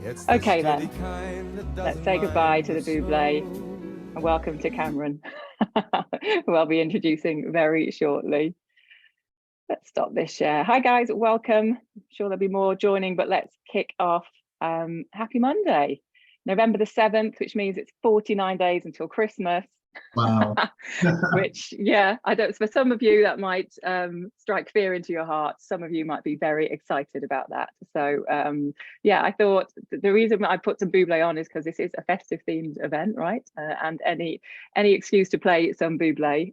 Okay then, let's say goodbye to the Buble and welcome to Kamran, who I'll be introducing very shortly. Let's stop this share. Hi guys, welcome. I'm sure there'll be more joining, but let's kick off. Happy Monday, November the 7th, which means it's 49 days until Christmas. Wow. Which, yeah, I don't, for some of you that might strike fear into your heart. Some of you might be very excited about that. So yeah, I thought the reason I put some Buble on is because this is a festive themed event, right? And any excuse to play some Buble.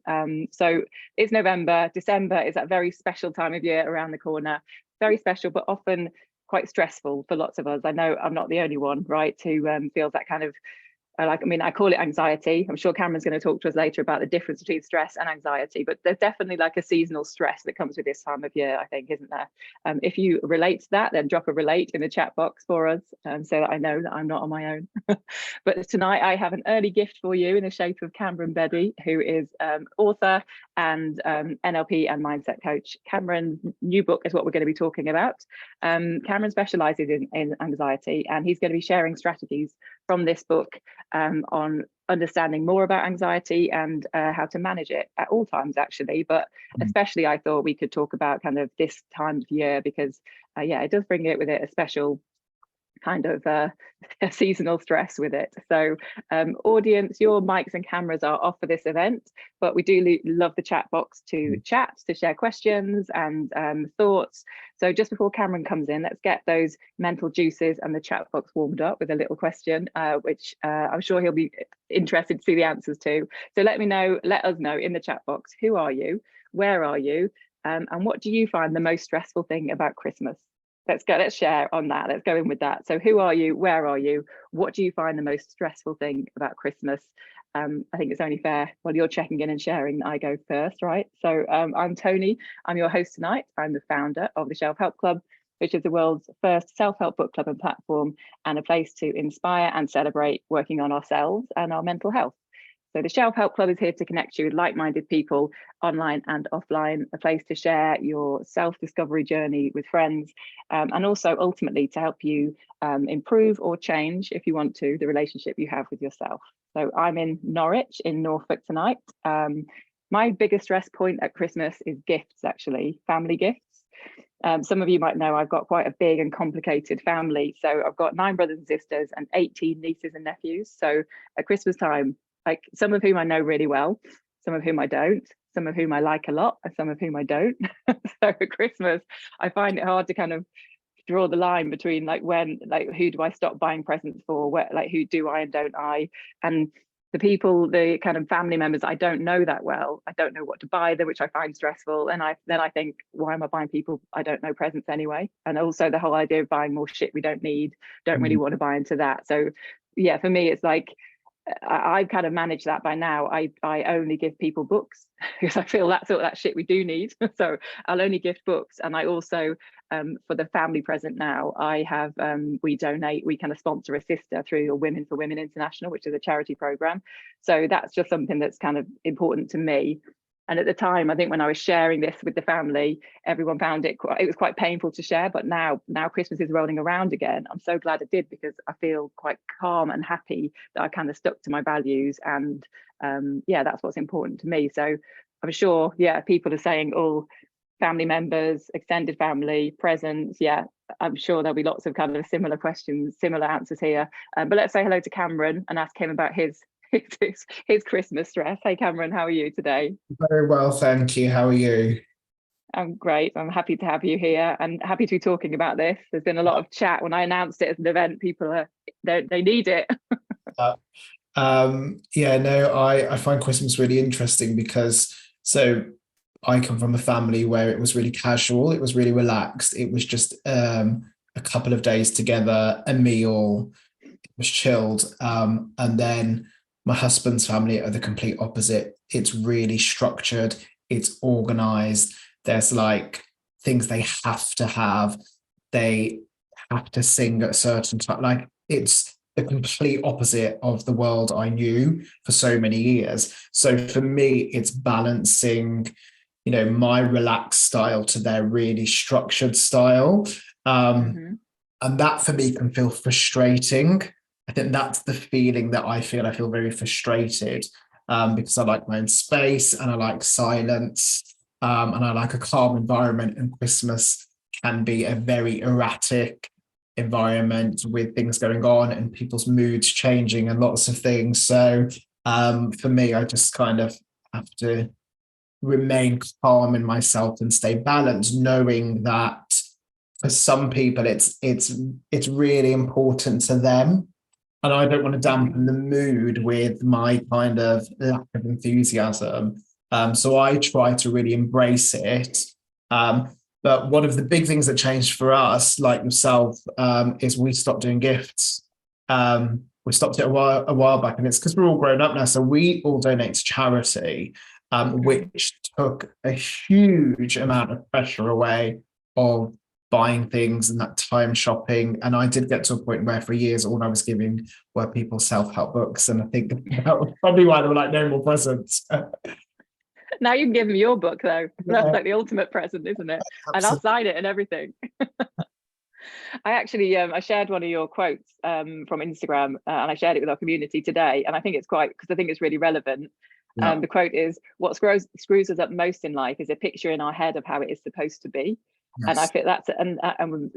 So it's November. December is that very special time of year around the corner. Very special, but often quite stressful for lots of us. I know I'm not the only one, right, who feels that kind of I call it anxiety. I'm sure Cameron's going to talk to us later about the difference between stress and anxiety, but there's definitely like a seasonal stress that comes with this time of year, I think, isn't there? If you relate to that, then drop a relate in the chat box for us so that I know that I'm not on my own. But tonight I have an early gift for you in the shape of Kamran Bedi, who is author and NLP and mindset coach. Cameron's new book is what we're going to be talking about. Cameron specializes in anxiety, and he's going to be sharing strategies from this book on understanding more about anxiety and how to manage it at all times, actually. But especially I thought we could talk about kind of this time of year because, yeah, it does bring it with it a special kind of a seasonal stress with it. So audience, your mics and cameras are off for this event, but we do love the chat box to chat, to share questions and thoughts. So just before Cameron comes in, let's get those mental juices and the chat box warmed up with a little question, which I'm sure he'll be interested to see the answers to. So let us know in the chat box, who are you, where are you, and what do you find the most stressful thing about Christmas? Let's share on that. Let's go in with that. So who are you? Where are you? What do you find the most stressful thing about Christmas? I think it's only fair while you're checking in and sharing that I go first, right? So I'm Tony. I'm your host tonight. I'm the founder of the Shelf Help Club, which is the world's first self-help book club and platform and a place to inspire and celebrate working on ourselves and our mental health. So the Shelf Help Club is here to connect you with like-minded people online and offline, a place to share your self-discovery journey with friends, and also ultimately to help you improve or change, if you want to, the relationship you have with yourself. So I'm in Norwich in Norfolk tonight. My biggest stress point at Christmas is gifts, actually, family gifts. Some of you might know I've got quite a big and complicated family. So I've got 9 brothers and sisters and 18 nieces and nephews. So at Christmas time, like some of whom I know really well, some of whom I don't, some of whom I like a lot, and some of whom I don't. So at Christmas, I find it hard to kind of draw the line between who do I stop buying presents for, who do I and don't I, and the people, the kind of family members I don't know that well, I don't know what to buy them, which I find stressful. And then I think, why am I buying people I don't know presents anyway? And also the whole idea of buying more shit we don't need, don't really want to buy into that. So yeah, for me, it's like, I've kind of managed that by now. I only give people books because I feel that's all that shit we do need. So I'll only gift books. And I also, for the family present now, I have, we kind of sponsor a sister through Women for Women International, which is a charity program. So that's just something that's kind of important to me. And at the time, I think when I was sharing this with the family, everyone found it was quite painful to share. But now Christmas is rolling around again. I'm so glad it did, because I feel quite calm and happy that I kind of stuck to my values. And yeah, that's what's important to me. So I'm sure, yeah, people are saying, oh, family members, extended family, presents. Yeah, I'm sure there'll be lots of kind of similar questions, similar answers here. But let's say hello to Cameron and ask him about his Christmas stress. Hey Cameron, how are you today? Very well, thank you. How are you? I'm great. I'm happy to have you here and happy to be talking about this. There's been a lot of chat when I announced it as an event. People they need it. Yeah, no, I find Christmas really interesting because I come from a family where it was really casual, it was really relaxed, it was just a couple of days together, a meal, it was chilled, and then my husband's family are the complete opposite. It's really structured, it's organized. There's like things they have to have. They have to sing at a certain time. Like it's the complete opposite of the world I knew for so many years. So for me, it's balancing, my relaxed style to their really structured style. And that for me can feel frustrating. I think that's the feeling that I feel. I feel very frustrated because I like my own space and I like silence and I like a calm environment. And Christmas can be a very erratic environment with things going on and people's moods changing and lots of things. So for me, I just kind of have to remain calm in myself and stay balanced, knowing that for some people it's really important to them, and I don't want to dampen the mood with my kind of lack of enthusiasm. So I try to really embrace it. But one of the big things that changed for us, like yourself, is we stopped doing gifts. We stopped it a while back, and it's because we're all grown up now. So we all donate to charity, which took a huge amount of pressure away of buying things and that time shopping. And I did get to a point where for years, all I was giving were people's self-help books. And I think that was probably why they were like, no more presents. Now you can give them your book though. That's Yeah. like the ultimate present, isn't it? Absolutely. And I'll sign it and everything. I actually I shared one of your quotes from Instagram and I shared it with our community today. And I think it's because I think it's really relevant. Yeah. The quote is, what screws us up most in life is a picture in our head of how it is supposed to be. Yes. And I think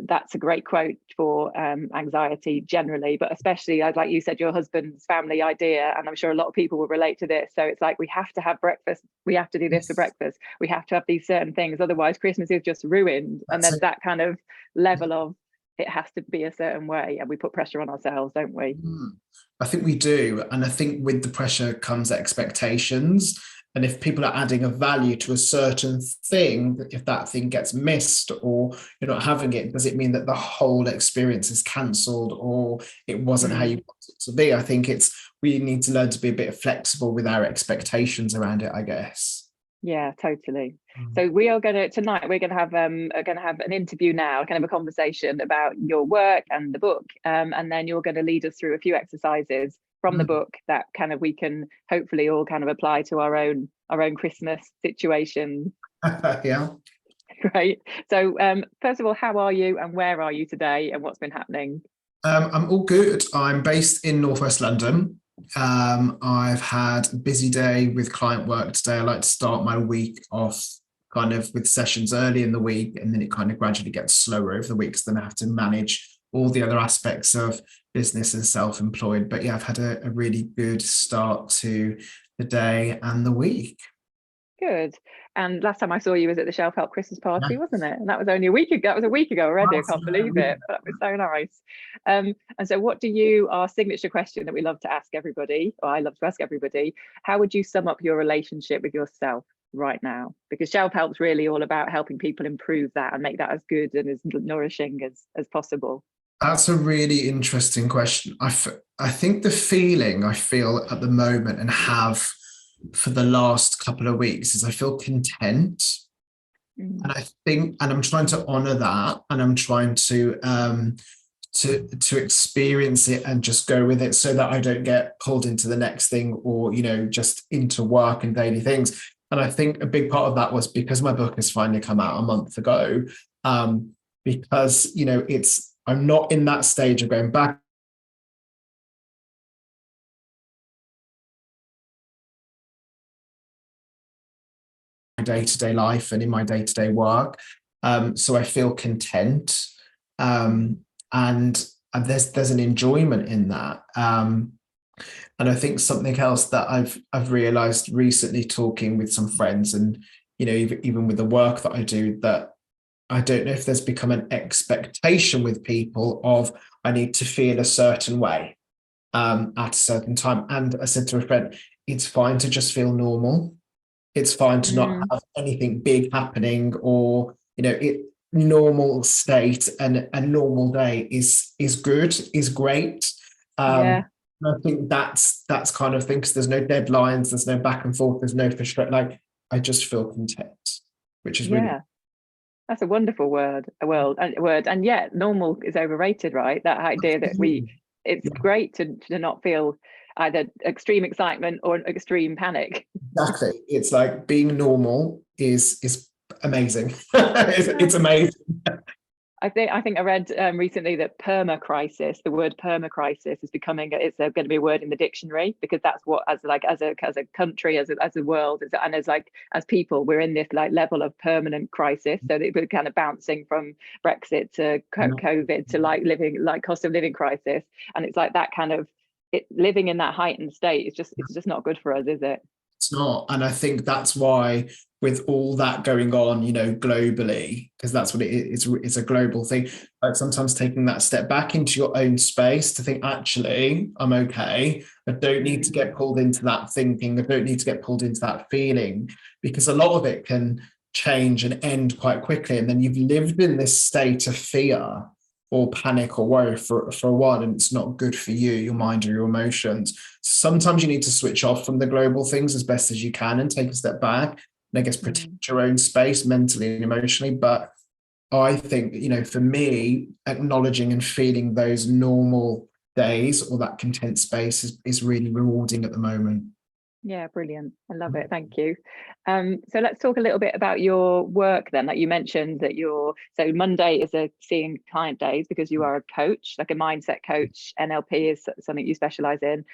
that's a great quote for anxiety generally, but especially, like you said, your husband's family idea, and I'm sure a lot of people will relate to this. So it's like, we have to have breakfast, we have to do this for breakfast, we have to have these certain things, otherwise Christmas is just ruined. And there's that kind of level of, it has to be a certain way, and we put pressure on ourselves, don't we? I think we do. And I think with the pressure comes expectations. And if people are adding a value to a certain thing, if that thing gets missed or you're not having it, does it mean that the whole experience is cancelled or it wasn't how you want it to be? I think we need to learn to be a bit flexible with our expectations around it, I guess. Yeah, totally. So we are tonight we're going to have an interview now, kind of a conversation about your work and the book, and then you're going to lead us through a few exercises from the book that kind of we can hopefully all kind of apply to our own Christmas situation. Yeah. Right. So first of all, how are you and where are you today and what's been happening? I'm all good. I'm based in Northwest London. I've had a busy day with client work today. I like to start my week off kind of with sessions early in the week, and then it kind of gradually gets slower over the week because then I have to manage all the other aspects of business and self-employed. But yeah, I've had a really good start to the day and the week. Good. And last time I saw you was at the Shelf Help Christmas party, wasn't it? And that was only a week ago. That was a week ago already. I can't believe it. That was so nice. And so our signature question that we love to ask everybody, or I love to ask everybody, how would you sum up your relationship with yourself right now? Because Shelf Help's really all about helping people improve that and make that as good and as nourishing as possible. That's a really interesting question. I think the feeling I feel at the moment and have for the last couple of weeks is I feel content. And I think, and I'm trying to honor that, and I'm trying to experience it and just go with it so that I don't get pulled into the next thing or, just into work and daily things. And I think a big part of that was because my book has finally come out a month ago, because, I'm not in that stage of going back day-to-day life and in my day-to-day work. So I feel content. And there's an enjoyment in that. And I think something else that I've realized recently talking with some friends and, even with the work that I do, that I don't know if there's become an expectation with people of I need to feel a certain way at a certain time. And I said to a friend, it's fine to just feel normal. It's fine to not have anything big happening or, normal state and a normal day is good, is great. I think that's kind of thing because there's no deadlines, there's no back and forth, there's no frustration. Like I just feel content, which is really. That's a wonderful word. And yet normal is overrated, right? That idea that it's great to not feel either extreme excitement or extreme panic. Exactly. It's like being normal is amazing. It's amazing. I read recently that permacrisis, the word permacrisis is becoming, it's going to be a word in the dictionary, because that's what, as a country, as a world, and as people, we're in this like level of permanent crisis. So that we're kind of bouncing from Brexit to COVID to like cost of living crisis, and it's like that kind of living in that heightened state. It's just not good for us, is it? It's not. And I think that's why, with all that going on, globally, because that's what it is, it's a global thing, like sometimes taking that step back into your own space to think, actually, I'm okay. I don't need to get pulled into that thinking. I don't need to get pulled into that feeling, because a lot of it can change and end quite quickly. And then you've lived in this state of fear or panic or worry for a while, and it's not good for you, your mind, or your emotions. Sometimes you need to switch off from the global things as best as you can and take a step back, and I guess protect your own space mentally and emotionally. But I think, for me, acknowledging and feeling those normal days or that content space is really rewarding at the moment. Yeah, brilliant. I love it. Thank you. So let's talk a little bit about your work then. Like you mentioned that so Monday is a seeing client days because you are a coach, like a mindset coach. NLP is something you specialize in.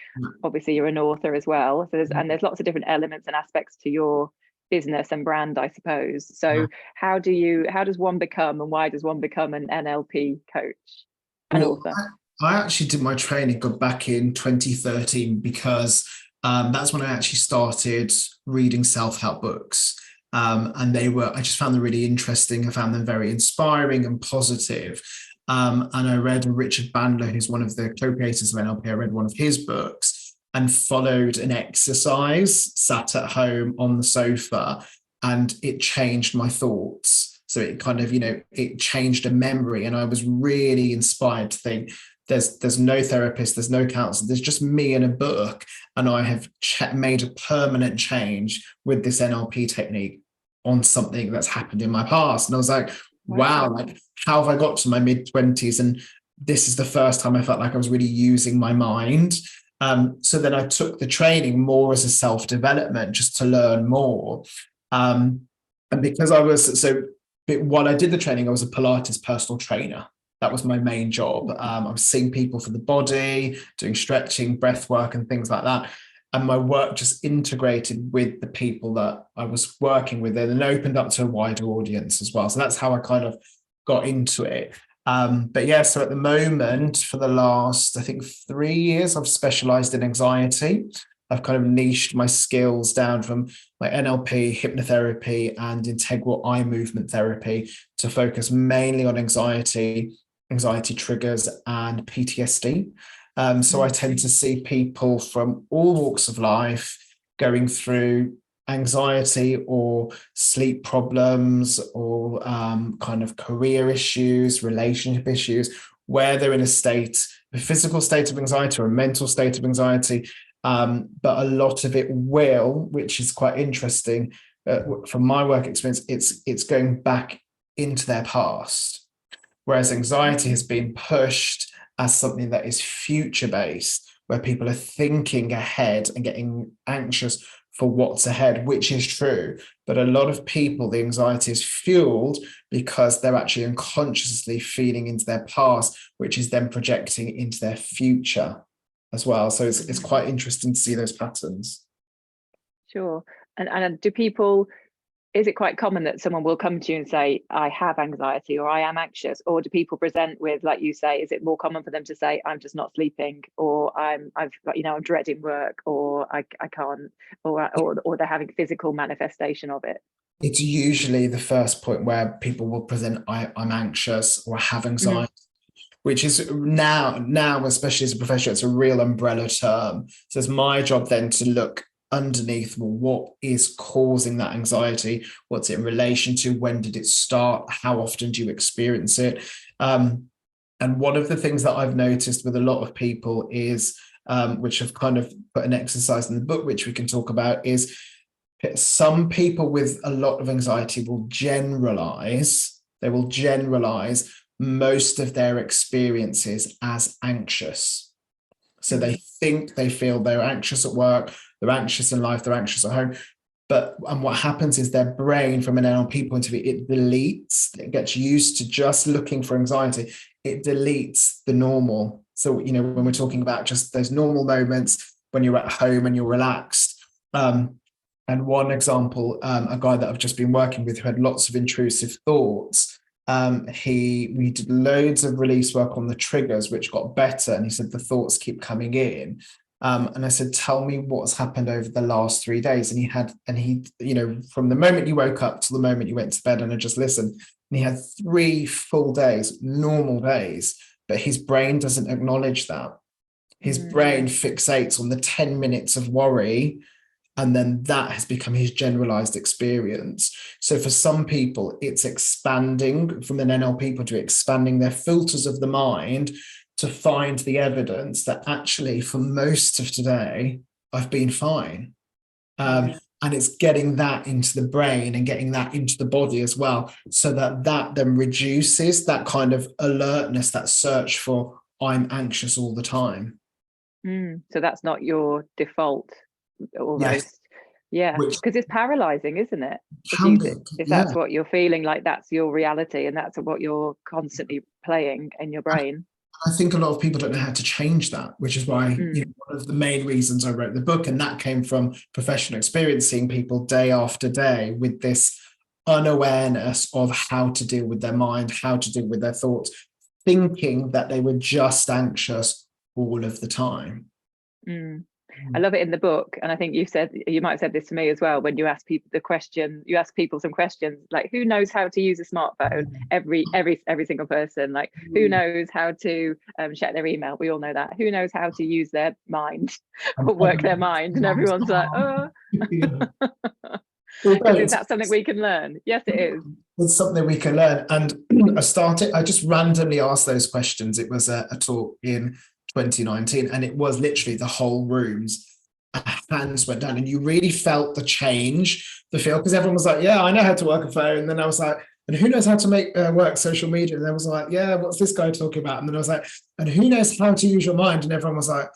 Obviously, you're an author as well. So there's lots of different elements and aspects to your business and brand, I suppose. So how does one become, and why does one become an NLP coach and author? I actually did my training back in 2013 because that's when I actually started reading self-help books. And I just found them really interesting. I found them very inspiring and positive. And I read Richard Bandler, who's one of the co-creators of NLP. I read one of his books and followed an exercise, sat at home on the sofa, and it changed my thoughts. So it kind of, it changed a memory. And I was really inspired to think, there's no therapist, there's no counselor, there's just me and a book, and I have made a permanent change with this NLP technique on something that's happened in my past. And I was like, wow, like how have I got to my mid-20s? And this is the first time I felt like I was really using my mind. So then I took the training more as a self-development, just to learn more. And because while I did the training, I was a Pilates personal trainer. That was my main job. I was seeing people for the body, doing stretching, breath work, and things like that. And my work just integrated with the people that I was working with and opened up to a wider audience as well. So that's how I kind of got into it. But yeah, so at the moment, for the last, I think, 3 years, I've specialized in anxiety. I've kind of niched my skills down from like NLP, hypnotherapy, and integral eye movement therapy to focus mainly on anxiety triggers, and PTSD. So I tend to see people from all walks of life going through anxiety or sleep problems or kind of career issues, relationship issues, where they're in a physical state of anxiety or a mental state of anxiety. But a lot of it which is quite interesting, from my work experience, it's going back into their past. Whereas anxiety has been pushed as something that is future-based, where people are thinking ahead and getting anxious for what's ahead, which is true. But a lot of people, the anxiety is fueled because they're actually unconsciously feeding into their past, which is then projecting into their future as well. So it's quite interesting to see those patterns. Sure. And do people... is it quite common that someone will come to you and say, I have anxiety or I am anxious? Or do people present with, like you say, is it more common for them to say, I'm just not sleeping, or I'm dreading work, or I can't, or they're having physical manifestation of it? It's usually the first point where people will present, I'm anxious or I have anxiety. Which is now, especially as a professional, it's a real umbrella term. So it's my job then to look underneath, well, what is causing that anxiety? What's it in relation to? When did it start? How often do you experience it? And one of the things that I've noticed with a lot of people is, which I've kind of put an exercise in the book, which we can talk about, is some people with a lot of anxiety will generalize most of their experiences as anxious. So they feel they're anxious at work, they're anxious in life, they're anxious at home, And what happens is their brain, from an NLP point of view, it gets used to just looking for anxiety. It deletes the normal. So, when we're talking about just those normal moments when you're at home and you're relaxed. And one example, a guy that I've just been working with who had lots of intrusive thoughts, we did loads of release work on the triggers, which got better. And he said, the thoughts keep coming in. And I said, tell me what's happened over the last 3 days. And he, from the moment you woke up to the moment you went to bed, and I just listened, and he had 3 full days, normal days, but his brain doesn't acknowledge that. His brain fixates on the 10 minutes of worry, and then that has become his generalized experience. So for some people, it's expanding from an NLP point of view, expanding their filters of the mind to find the evidence that actually for most of today, I've been fine. And it's getting that into the brain and getting that into the body as well, so that then reduces that kind of alertness, that search for I'm anxious all the time. So that's not your default almost. Yes. Because it's paralyzing, isn't it? If that's what you're feeling, like that's your reality and that's what you're constantly playing in your brain. I think a lot of people don't know how to change that, which is why one of the main reasons I wrote the book, and that came from professional experience, seeing people day after day with this unawareness of how to deal with their mind, how to deal with their thoughts, thinking that they were just anxious all of the time. I love it in the book, and I think you might have said this to me as well, when you ask people some questions like, who knows how to use a smartphone? Every single person, like, who knows how to check their email? We all know that. Who knows how to use their mind or work their mind? And everyone's like, oh. Because is that something we can learn? Yes, it is. It's something we can learn. And I just randomly asked those questions. It was a talk in 2019, and it was literally the whole room's hands went down, and you really felt the change, the feel, because everyone was like, yeah, I know how to work a phone. And then I was like, and who knows how to make work social media? And then I was like, yeah, what's this guy talking about? And then I was like, and who knows how to use your mind? And everyone was like,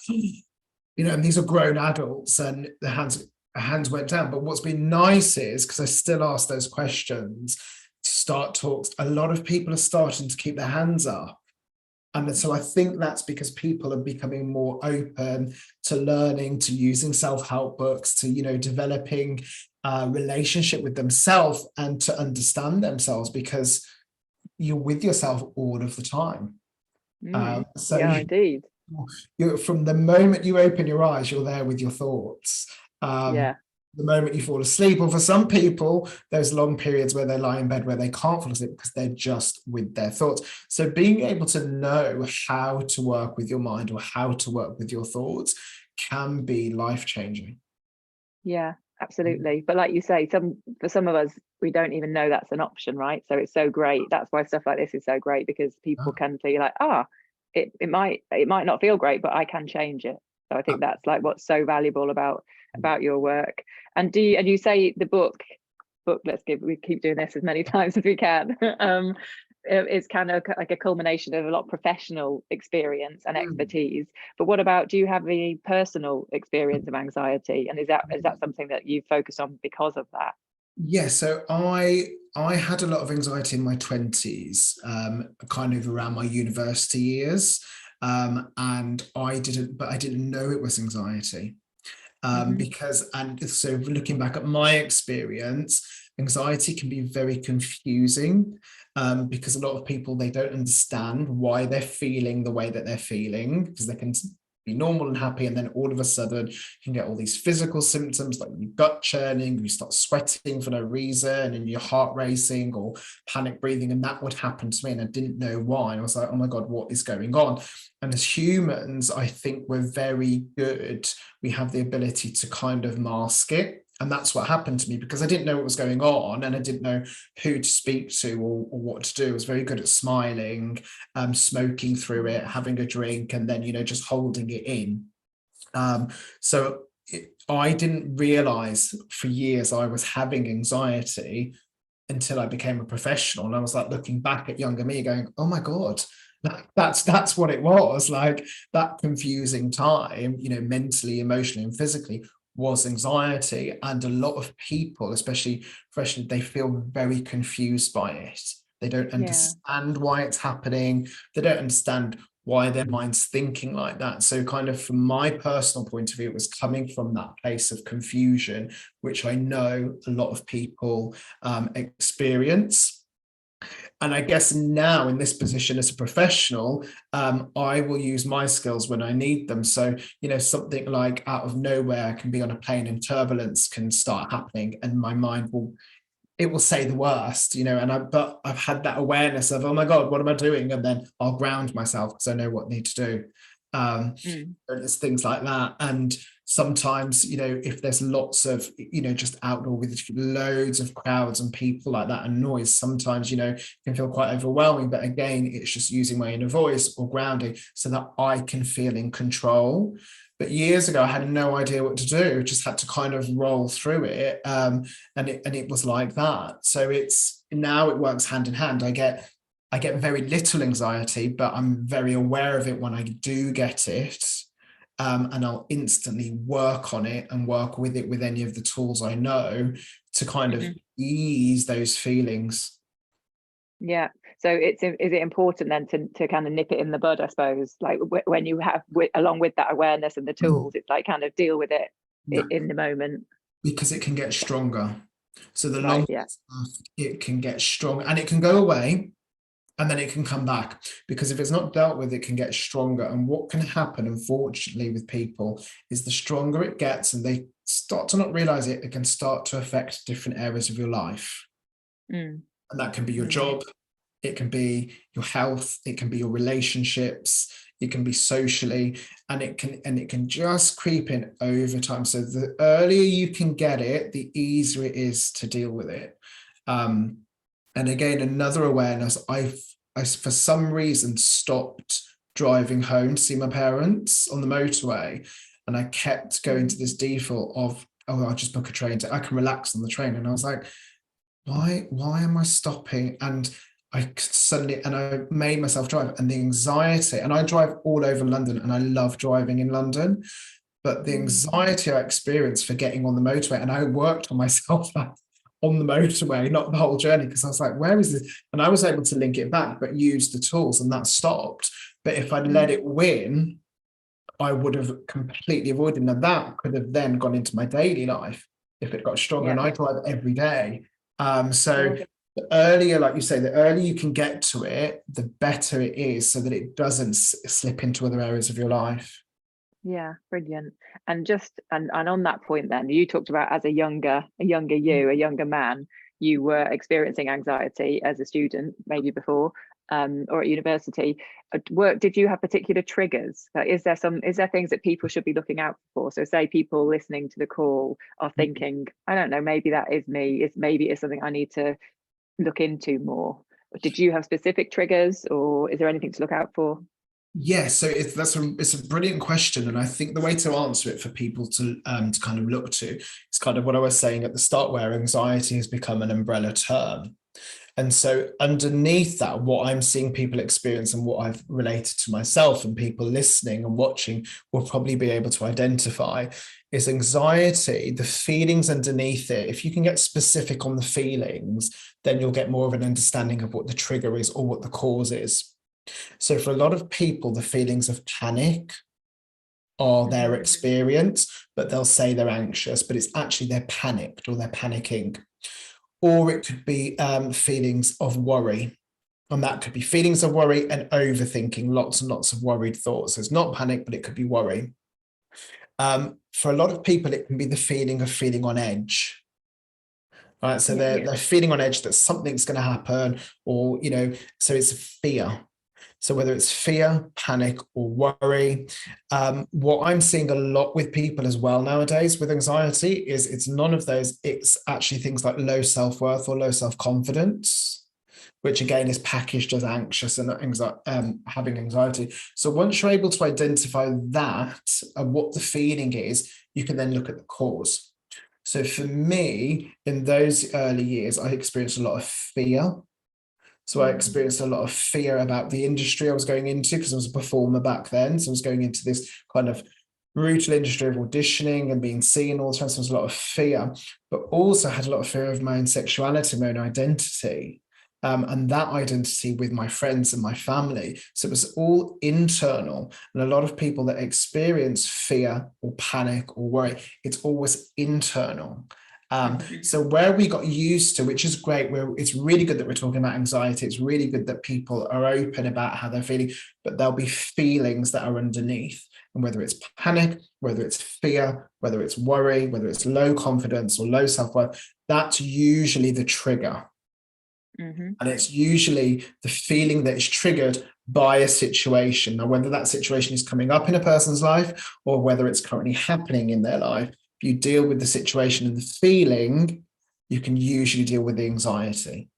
and these are grown adults, and the hands went down. But what's been nice is, because I still ask those questions to start talks, a lot of people are starting to keep their hands up. And so I think that's because people are becoming more open to learning, to using self-help books, to, developing a relationship with themselves and to understand themselves, because you're with yourself all of the time. Indeed. You're, from the moment you open your eyes, you're there with your thoughts. The moment you fall asleep, or for some people, there's long periods where they lie in bed where they can't fall asleep because they're just with their thoughts. So being able to know how to work with your mind or how to work with your thoughts can be life-changing. Yeah, absolutely. But like you say, for some of us, we don't even know that's an option, right? So it's so great. That's why stuff like this is so great, because people can feel like, it might not feel great, but I can change it. So I think that's like what's so valuable about your work. And you say the book, we keep doing this as many times as we can. It's kind of like a culmination of a lot of professional experience and expertise. But what about, do you have any personal experience of anxiety? And is that something that you focus on because of that? Yeah, so I had a lot of anxiety in my 20s, kind of around my university years. And I didn't know it was anxiety. So looking back at my experience, anxiety can be very confusing, because a lot of people, they don't understand why they're feeling the way that they're feeling, because they can be normal and happy, and then all of a sudden you can get all these physical symptoms like your gut churning, you start sweating for no reason, and your heart racing or panic breathing. And that would happen to me, and I didn't know why. I was like, oh my God, what is going on? And as humans, I think we're very good. We have the ability to kind of mask it. And that's what happened to me, because I didn't know what was going on, and I didn't know who to speak to or what to do. I was very good at smiling, smoking through it, having a drink, and then, just holding it in. I didn't realize for years I was having anxiety until I became a professional. And I was like looking back at younger me going, oh my God, that's what it was, like that confusing time, mentally, emotionally, and physically, was anxiety. And a lot of people, especially freshmen, they feel very confused by it. They don't understand why it's happening. They don't understand why their mind's thinking like that. So kind of from my personal point of view, it was coming from that place of confusion, which I know a lot of people experience. And I guess now in this position as a professional, I will use my skills when I need them. So, you know, something like out of nowhere, I can be on a plane and turbulence can start happening and my mind will say the worst, you know, but I've had that awareness of, oh my God, what am I doing? And then I'll ground myself because I know what I need to do. It's things like that. And sometimes, you know, if there's lots of, you know, just outdoor with loads of crowds and people like that and noise, sometimes, you know, it can feel quite overwhelming. But again, it's just using my inner voice or grounding so that I can feel in control. But years ago, I had no idea what to do, just had to kind of roll through it. And it was like that. So now it works hand in hand. I get very little anxiety, but I'm very aware of it when I do get it. And I'll instantly work on it and work with it with any of the tools I know to kind of ease those feelings. Yeah. So is it important then to kind of nip it in the bud, I suppose, like when you have, along with that awareness and the tools, it's like kind of deal with it in the moment. Because it can get stronger. So the longer it can get strong and it can go away and then it can come back, because if it's not dealt with, it can get stronger. And what can happen, unfortunately, with people is the stronger it gets and they start to not realize it, it can start to affect different areas of your life. And that can be your job, it can be your health, it can be your relationships, it can be socially, and it can just creep in over time. So the earlier you can get it, the easier it is to deal with it. And again, another awareness, I for some reason stopped driving home to see my parents on the motorway. And I kept going to this default of, oh, I'll just book a train, I can relax on the train. And I was like, why am I stopping? And I made myself drive, and the anxiety, and I drive all over London and I love driving in London, but the anxiety I experienced for getting on the motorway, and I worked on myself on the motorway, not the whole journey, because I was like, where is this? And I was able to link it back, but use the tools, and that stopped. But if I'd let it win, I would have completely avoided it. And that could have then gone into my daily life if it got stronger. And I drive every day. So the earlier, like you say, the earlier you can get to it, the better it is, so that it doesn't slip into other areas of your life. Yeah, brilliant. And on that point, then you talked about as a younger man, you were experiencing anxiety as a student, maybe before, or at university. At work, did you have particular triggers? Is there things that people should be looking out for? So say people listening to the call are thinking, I don't know, maybe that is me. Maybe it's something I need to look into more. Did you have specific triggers, or is there anything to look out for? Yeah, so it's a brilliant question, and I think the way to answer it for people to kind of look to is kind of what I was saying at the start, where anxiety has become an umbrella term. And so underneath that, what I'm seeing people experience and what I've related to myself, and people listening and watching will probably be able to identify, is anxiety, the feelings underneath it. If you can get specific on the feelings, then you'll get more of an understanding of what the trigger is or what the cause is. So for a lot of people, the feelings of panic are their experience, but they'll say they're anxious, but it's actually they're panicked or they're panicking. Or it could be feelings of worry. And that could be feelings of worry and overthinking, lots and lots of worried thoughts. So it's not panic, but it could be worry. For a lot of people, it can be the feeling of feeling on edge. Right. So they're feeling on edge that something's going to happen, or, you know, so it's fear. So whether it's fear, panic, or worry, what I'm seeing a lot with people as well nowadays with anxiety is it's none of those. It's actually things like low self-worth or low self-confidence, which again is packaged as anxious and having anxiety. So once you're able to identify that and what the feeling is, you can then look at the cause. So for me, in those early years, I experienced a lot of fear. So I experienced a lot of fear about the industry I was going into, because I was a performer back then. So I was going into this kind of brutal industry of auditioning and being seen all the time. So there was a lot of fear, but also had a lot of fear of my own sexuality, my own identity. And that identity with my friends and my family. So it was all internal. And a lot of people that experience fear or panic or worry, it's always internal. So where we got used to, which is great, where it's really good that we're talking about anxiety, it's really good that people are open about how they're feeling, but there'll be feelings that are underneath. And whether it's panic, whether it's fear, whether it's worry, whether it's low confidence or low self-worth, that's usually the trigger. And it's usually the feeling that is triggered by a situation. Now, whether that situation is coming up in a person's life or whether it's currently happening in their life, if you deal with the situation and the feeling, you can usually deal with the anxiety.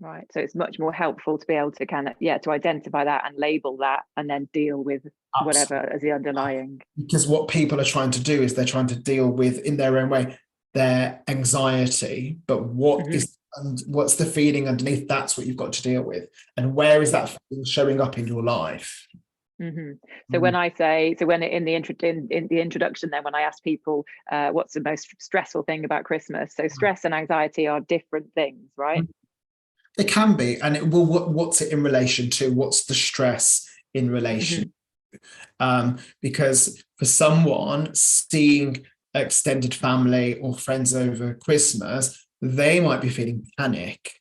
Right. So it's much more helpful to be able to to identify that and label that and then deal with whatever as the underlying. Because what people are trying to do is they're trying to deal with, in their own way, their anxiety, but what's the feeling underneath? That's what you've got to deal with. And where is that feeling showing up in your life? So when I say, in the introduction, then when I ask people what's the most stressful thing about Christmas, so stress and anxiety are different things, right? It can be. And what's it in relation to? What's the stress in relation? Because for someone, seeing extended family or friends over Christmas, they might be feeling panic,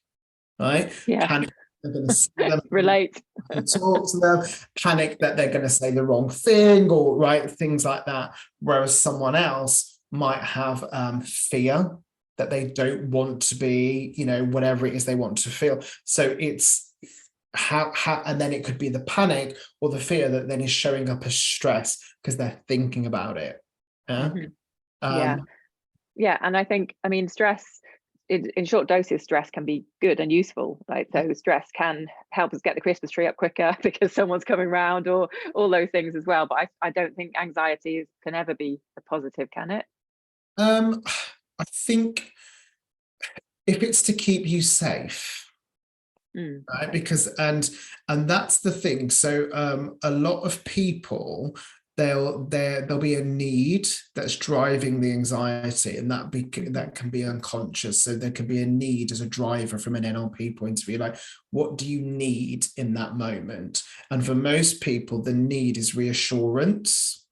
right? Yeah. Panic they're going to see them, relate, talk to them, panic that they're going to say the wrong thing, or right, things like that. Whereas someone else might have fear that they don't want to be, whatever it is they want to feel. So it's how, and then it could be the panic or the fear that then is showing up as stress because they're thinking about it. Yeah. And I think, stress in short doses, stress can be good and useful, right? So stress can help us get the Christmas tree up quicker because someone's coming around, or all those things as well. But I don't think anxiety can ever be a positive, can it? I think if it's to keep you safe, right? Because and that's the thing. So a lot of people, there'll be a need that's driving the anxiety, and that can be unconscious. So there could be a need as a driver from an NLP point of view, like what do you need in that moment? And for most people, the need is reassurance.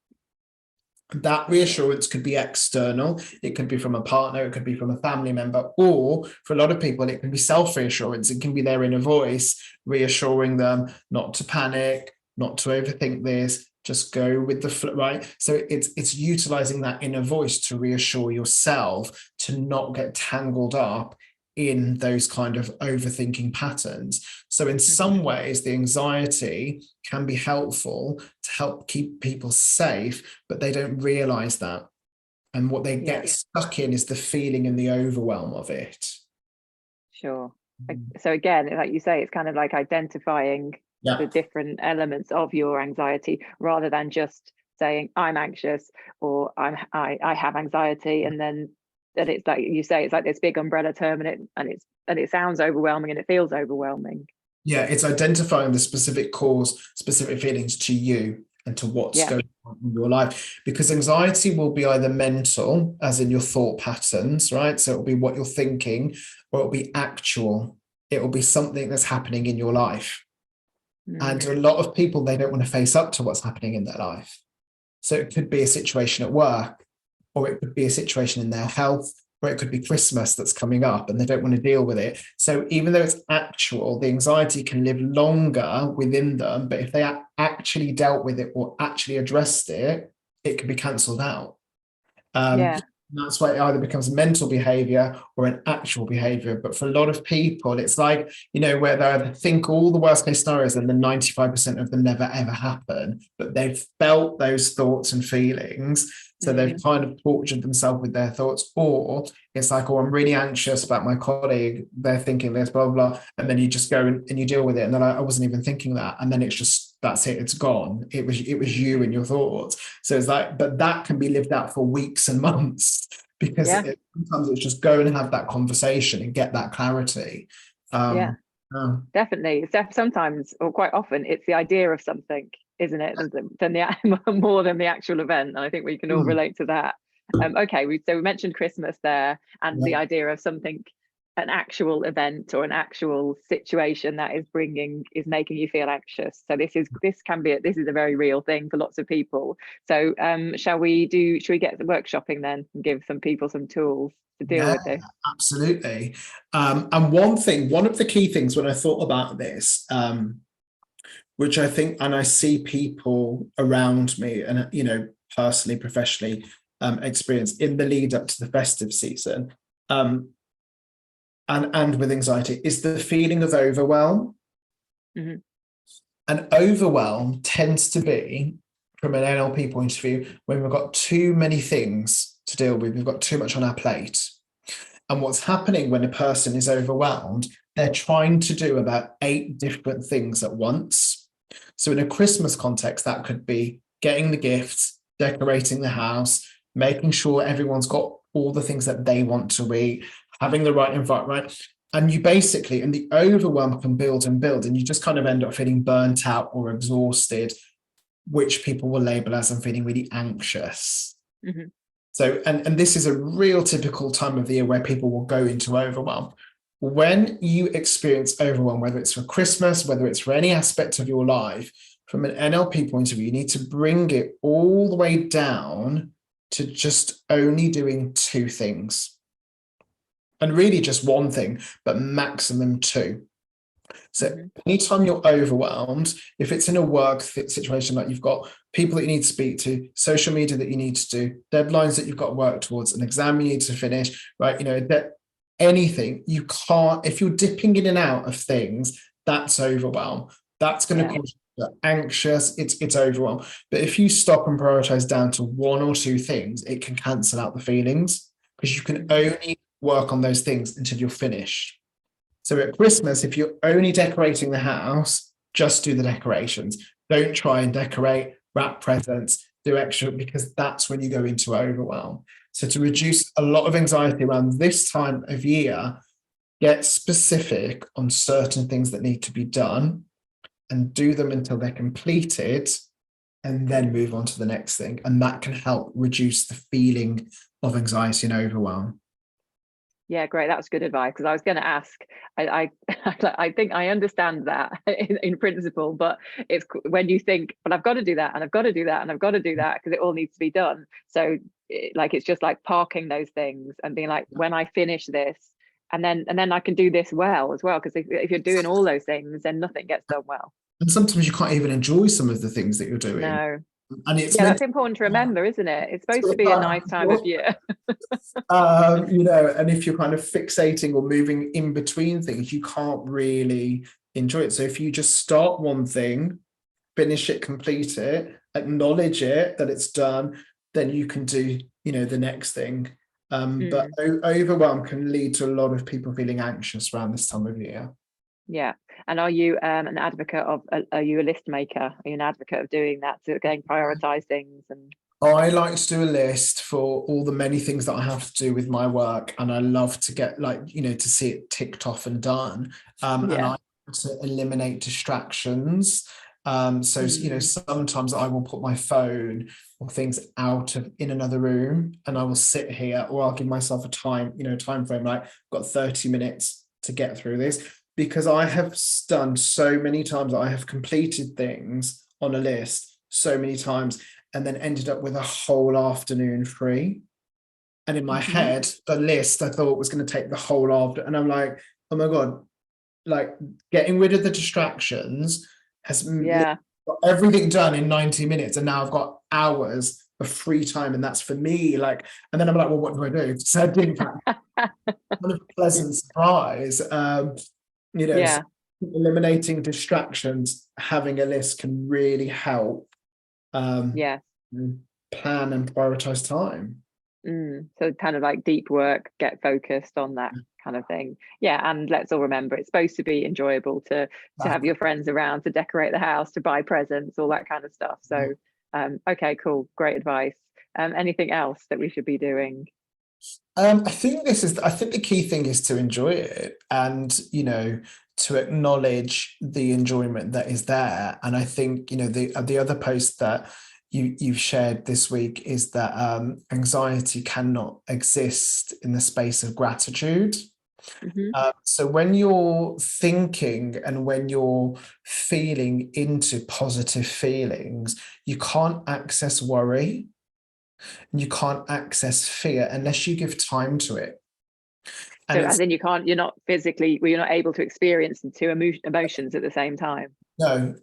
That reassurance could be external. It could be from a partner, it could be from a family member, or for a lot of people, it can be self-reassurance. It can be their inner voice reassuring them not to panic, not to overthink this, just go with the flow, right? So it's utilizing that inner voice to reassure yourself to not get tangled up in those kind of overthinking patterns. So in some ways, the anxiety can be helpful to help keep people safe, but they don't realize that. And what they get stuck in is the feeling and the overwhelm of it. Sure. So again, like you say, it's kind of like identifying the different elements of your anxiety rather than just saying I'm anxious or I have anxiety, and then it's like you say, it's like this big umbrella term, and it sounds overwhelming and it feels overwhelming. Yeah, it's identifying the specific cause, specific feelings to you and to what's going on in your life. Because anxiety will be either mental, as in your thought patterns, right? So it'll be what you're thinking, or it'll be actual. It will be something that's happening in your life. And a lot of people, they don't want to face up to what's happening in their life. So it could be a situation at work, or it could be a situation in their health, or it could be Christmas that's coming up and they don't want to deal with it. So even though it's actual, the anxiety can live longer within them, but if they actually dealt with it or actually addressed it, it can be cancelled out. That's why it either becomes mental behavior or an actual behavior. But for a lot of people, it's like, where they think all the worst case scenarios and then 95% of them never ever happen, but they've felt those thoughts and feelings. So they've kind of tortured themselves with their thoughts, or it's like, oh, I'm really anxious about my colleague. They're thinking this, blah, blah, blah. And then you just go and you deal with it. And then I wasn't even thinking that. And then it's just, that's it. It's gone. It was you and your thoughts. So it's like, but that can be lived out for weeks and months because sometimes it's just go and have that conversation and get that clarity. Definitely. Sometimes, or quite often, it's the idea of something. isn't it, than the more than the actual event. And I think we can all relate to that. Okay, so we mentioned Christmas there, and the idea of something, an actual event or an actual situation that is making you feel anxious. So this is a very real thing for lots of people. So should we get the workshopping then and give some people some tools to deal with this? Absolutely. And one of the key things when I thought about this, which I think, and I see people around me and, you know, personally, professionally, experience in the lead up to the festive season, and with anxiety, is the feeling of overwhelm. Mm-hmm. And overwhelm tends to be, from an NLP point of view, when we've got too many things to deal with, we've got too much on our plate. And what's happening when a person is overwhelmed, they're trying to do about 8 different things at once. So in a Christmas context, that could be getting the gifts, decorating the house, making sure everyone's got all the things that they want to eat, having the right environment. And you basically, and the overwhelm can build and build, and you just kind of end up feeling burnt out or exhausted, which people will label as I'm feeling really anxious. Mm-hmm. So, and this is a real typical time of the year where people will go into overwhelm. When you experience overwhelm, whether it's for Christmas, whether it's for any aspect of your life, from an NLP point of view, you need to bring it all the way down to just only doing 2 things. And really just 1 thing, but maximum 2. So anytime you're overwhelmed, if it's in a work situation, like you've got people that you need to speak to, social media that you need to do, deadlines that you've got to work towards, an exam you need to finish, right? You know, that anything, you can't, if you're dipping in and out of things, that's overwhelm. That's going to cause you anxious, it's overwhelm. But if you stop and prioritize down to 1 or 2 things, it can cancel out the feelings, because you can only work on those things until you're finished. So at Christmas, if you're only decorating the house, just do the decorations. Don't try and decorate, wrap presents, do extra, because that's when you go into overwhelm. So to reduce a lot of anxiety around this time of year, get specific on certain things that need to be done and do them until they're completed, and then move on to the next thing. And that can help reduce the feeling of anxiety and overwhelm. Yeah, great. That was good advice, because I was going to ask. I think I understand that in principle, but it's when you think, but I've got to do that, and I've got to do that, and I've got to do that, because it all needs to be done. So it's just like parking those things and being like, when I finish this, and then I can do this well as well. Because if you're doing all those things, then nothing gets done well. And sometimes you can't even enjoy some of the things that you're doing. No. And it's that's important to remember, isn't it? It's supposed to be a nice time of year. You know, and if you're kind of fixating or moving in between things, you can't really enjoy it. So if you just start one thing, finish it, complete it, acknowledge it that it's done, then you can do, you know, the next thing. But overwhelm can lead to a lot of people feeling anxious around this time of year. Yeah. And are you an advocate of, are you a list maker? Are you an advocate of doing that, to again prioritize things? And I like to do a list for all the many things that I have to do with my work, and I love to get, like, you know, to see it ticked off and done. And I like to eliminate distractions. So you know, sometimes I will put my phone or things in another room, and I will sit here, or I'll give myself a time frame, like I've got 30 minutes to get through this. Because I have done so many times, I have completed things on a list so many times, and then ended up with a whole afternoon free. And in my head, the list I thought was going to take the whole afternoon. And I'm like, oh my God, like getting rid of the distractions has got everything done in 90 minutes. And now I've got hours of free time. And that's for me. Like, and then I'm like, well, what do I do? So I did that. What a pleasant surprise. You know, so eliminating distractions, having a list can really help plan and prioritize time. So kind of like deep work, get focused on that kind of thing. And let's all remember, it's supposed to be enjoyable to have your friends around, to decorate the house, to buy presents, all that kind of stuff. So okay, cool, great advice. Anything else that we should be doing? I think the key thing is to enjoy it, and, you know, to acknowledge the enjoyment that is there. And I think, the other post that you've shared this week is that anxiety cannot exist in the space of gratitude. So when you're thinking and when you're feeling into positive feelings, you can't access worry and you can't access fear unless you give time to it. So as in you're not able to experience the two emotions at the same time. No,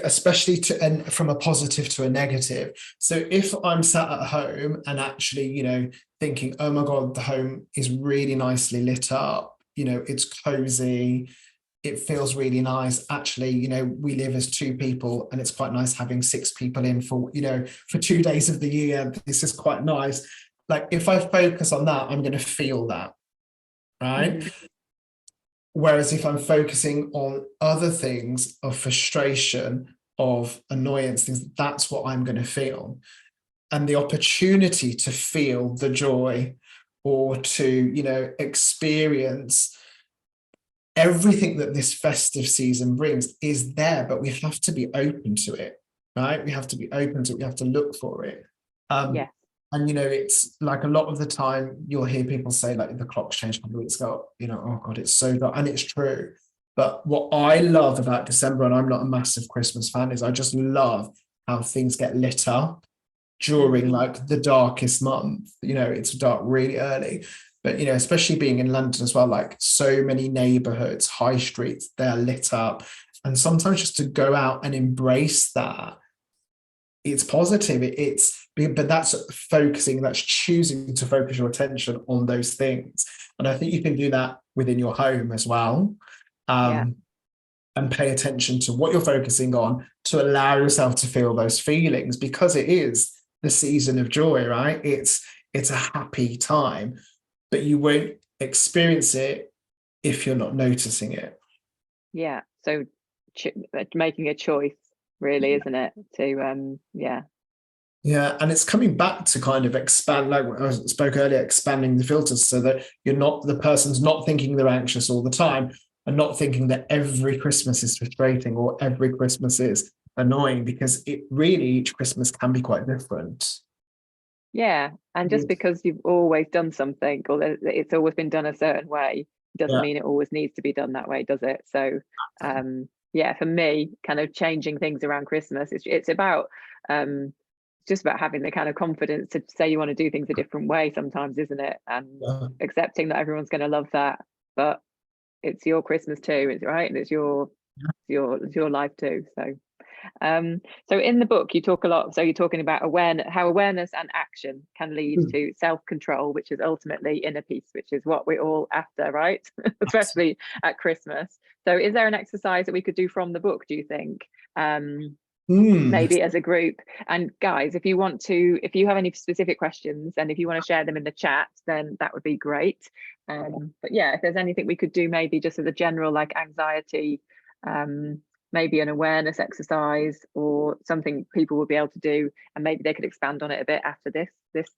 especially from a positive to a negative. So if I'm sat at home and actually, thinking, oh my God, the home is really nicely lit up, it's cozy, it feels really nice. Actually, we live as two people and it's quite nice having 6 people in for 2 days of the year. This is quite nice. Like if I focus on that, I'm going to feel that. Right. Whereas if I'm focusing on other things of frustration, of annoyance, things, that's what I'm going to feel. And the opportunity to feel the joy or to, experience everything that this festive season brings is there, but we have to be open to it, right? We have to be open to it. We have to look for it. And, it's like a lot of the time you'll hear people say like the clock's changed a couple of weeks ago, oh God, it's so dark. And it's true. But what I love about December, and I'm not a massive Christmas fan, is I just love how things get lit up during like the darkest month. It's dark really early. But, especially being in London as well, like so many neighborhoods, high streets, they're lit up. And sometimes just to go out and embrace that, it's positive. But that's focusing, that's choosing to focus your attention on those things. And I think you can do that within your home as well. And pay attention to what you're focusing on to allow yourself to feel those feelings, because it is the season of joy, right? It's a happy time, but you won't experience it if you're not noticing it. Yeah. So making a choice, really, isn't it? To Yeah, and it's coming back to kind of expand, like I spoke earlier, expanding the filters so that the person's not thinking they're anxious all the time and not thinking that every Christmas is frustrating or every Christmas is annoying, because it really, each Christmas can be quite different. Yeah, and just because you've always done something or it's always been done a certain way doesn't mean it always needs to be done that way, does it? So for me, kind of changing things around Christmas, it's about just about having the kind of confidence to say you want to do things a different way sometimes, isn't it? And accepting that everyone's going to love that, but it's your Christmas too, it's right, and it's your life too. So in the book you talk a lot, so you're talking about how awareness and action can lead to self-control, which is ultimately inner peace, which is what we're all after, right? Especially at Christmas. So is there an exercise that we could do from the book, do you think? Maybe as a group. And guys, if you have any specific questions and if you want to share them in the chat, then that would be great. But yeah, if there's anything we could do, maybe just as a general like anxiety, maybe an awareness exercise or something people will be able to do, and maybe they could expand on it a bit after this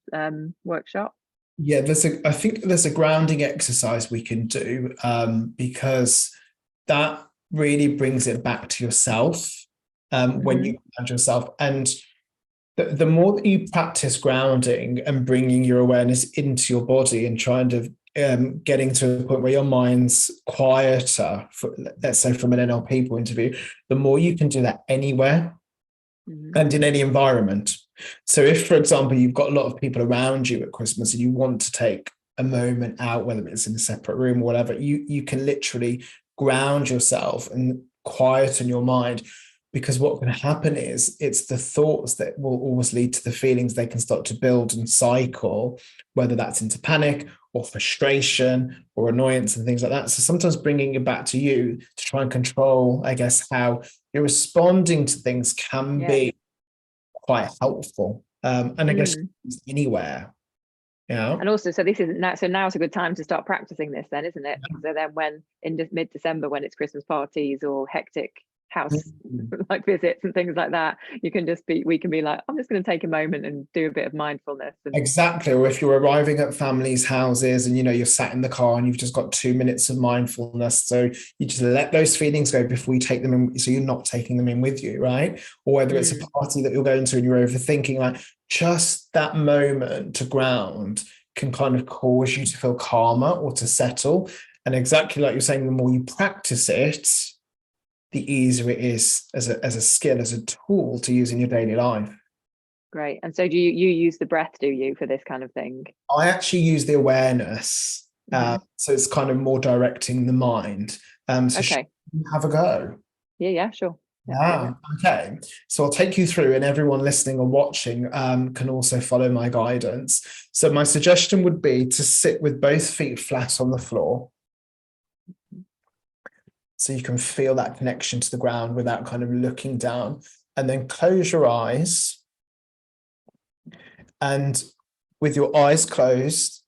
workshop. Yeah, I think there's a grounding exercise we can do, because that really brings it back to yourself. When you ground yourself, and the more that you practice grounding and bringing your awareness into your body and trying to getting to a point where your mind's quieter, let's say from an NLP point of view, the more you can do that anywhere and in any environment. So if, for example, you've got a lot of people around you at Christmas and you want to take a moment out, whether it's in a separate room or whatever, you can literally ground yourself and quieten your mind. Because what can happen is it's the thoughts that will always lead to the feelings. They can start to build and cycle, whether that's into panic or frustration or annoyance and things like that. So sometimes bringing it back to you to try and control, I guess, how you're responding to things can be quite helpful. And I guess anywhere. Yeah. And also, so now's a good time to start practicing this then, isn't it? So then when in mid-December, when it's Christmas parties or hectic house like visits and things like that. We can be like, I'm just going to take a moment and do a bit of mindfulness. And exactly. Or if you're arriving at families' houses and you're sat in the car and you've just got 2 minutes of mindfulness, so you just let those feelings go before you take them in, so you're not taking them in with you, right? Or whether it's a party that you're going to and you're overthinking, like just that moment to ground can kind of cause you to feel calmer or to settle. And exactly like you're saying, the more you practice it, the easier it is as a skill, as a tool to use in your daily life. Great. And so do you use the breath, do you, for this kind of thing? I actually use the awareness. So it's kind of more directing the mind. So okay. Have a go. Yeah, sure. Yeah. Okay. So I'll take you through, and everyone listening or watching can also follow my guidance. So my suggestion would be to sit with both feet flat on the floor, so you can feel that connection to the ground without kind of looking down. And then close your eyes. And with your eyes closed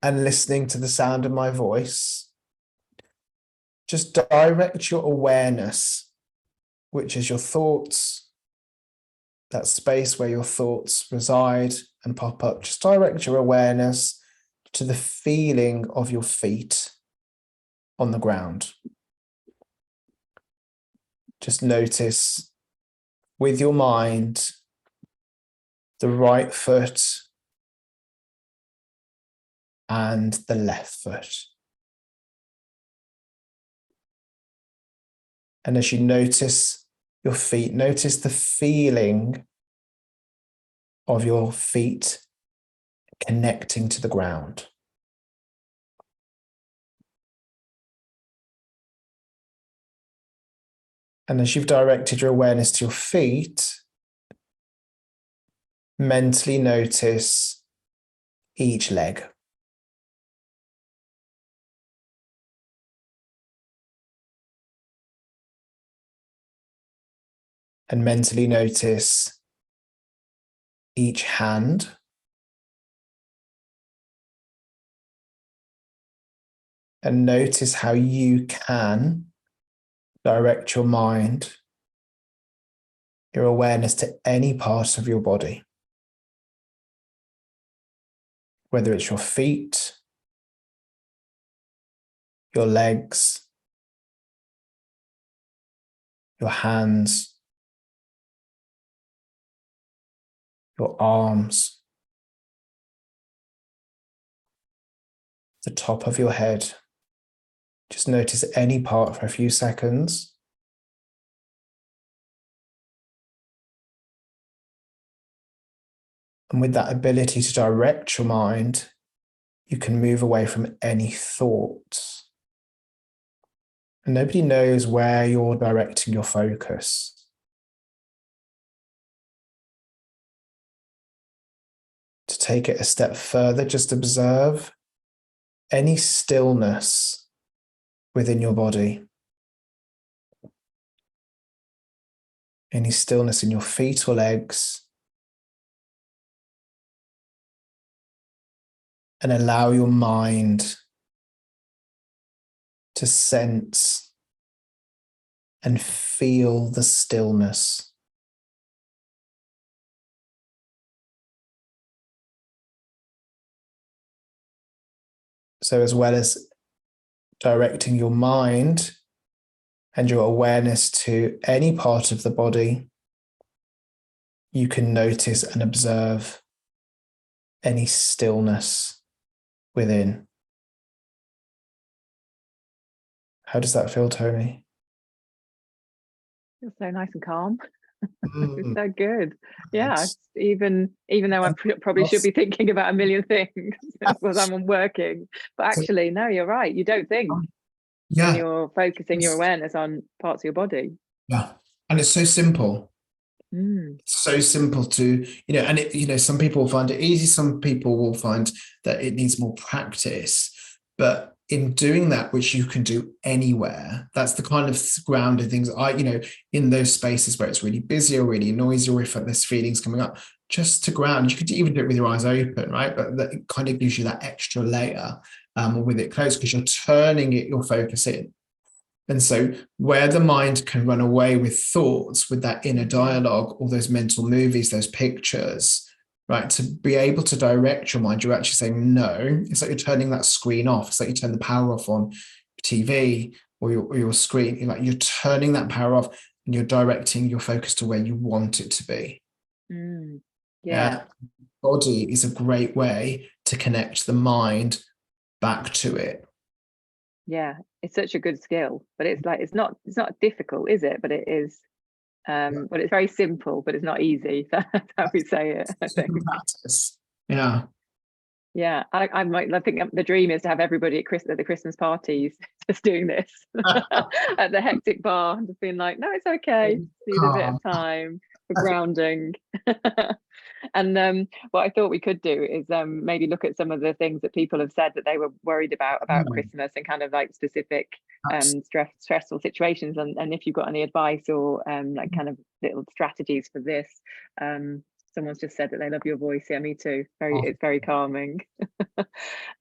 and listening to the sound of my voice, just direct your awareness, which is your thoughts, that space where your thoughts reside and pop up. Just direct your awareness to the feeling of your feet on the ground. Just notice with your mind the right foot and the left foot. And as you notice your feet, notice the feeling of your feet connecting to the ground. And as you've directed your awareness to your feet, mentally notice each leg. And mentally notice each hand. And notice how you can direct your mind, your awareness to any part of your body. Whether it's your feet, your legs, your hands, your arms, the top of your head. Just notice any part for a few seconds. And with that ability to direct your mind, you can move away from any thoughts. And nobody knows where you're directing your focus. To take it a step further, just observe any stillness within your body. Any stillness in your feet or legs. And allow your mind to sense and feel the stillness. So as well as directing your mind and your awareness to any part of the body, you can notice and observe any stillness within. How does that feel, Tony? Feels so nice and calm. It's so good. Yeah, even though I probably should be thinking about a million things because I'm working, but actually, no, you're right. You don't think when you're focusing your awareness on parts of your body. Yeah, and it's so simple. It's so simple to, and it, some people will find it easy. Some people will find that it needs more practice, but in doing that, which you can do anywhere, that's the kind of grounded things in those spaces where it's really busy or really noisy, or if there's feelings coming up, just to ground. You could even do it with your eyes open, right? But that kind of gives you that extra layer with it closed, because you're turning your focus in. And so where the mind can run away with thoughts, with that inner dialogue, all those mental movies, those pictures, right? To be able to direct your mind, you're actually saying no. It's like you're turning that screen off. It's like you turn the power off on TV or your screen. You're turning that power off and you're directing your focus to where you want it to be. Yeah. Body is a great way to connect the mind back to it. Yeah, it's such a good skill, but it's not difficult, is it? But it is. But it's very simple, but it's not easy. That's how we say it, I think. Practice. Yeah. Yeah, I think the dream is to have everybody at the Christmas parties just doing this at the hectic bar, and just being like, no, it's okay. Need a bit of time for grounding. And what I thought we could do is maybe look at some of the things that people have said that they were worried about Christmas, and kind of like specific stressful situations, and if you've got any advice or like kind of little strategies for this. Someone's just said that they love your voice. Yeah, me too. It's very calming.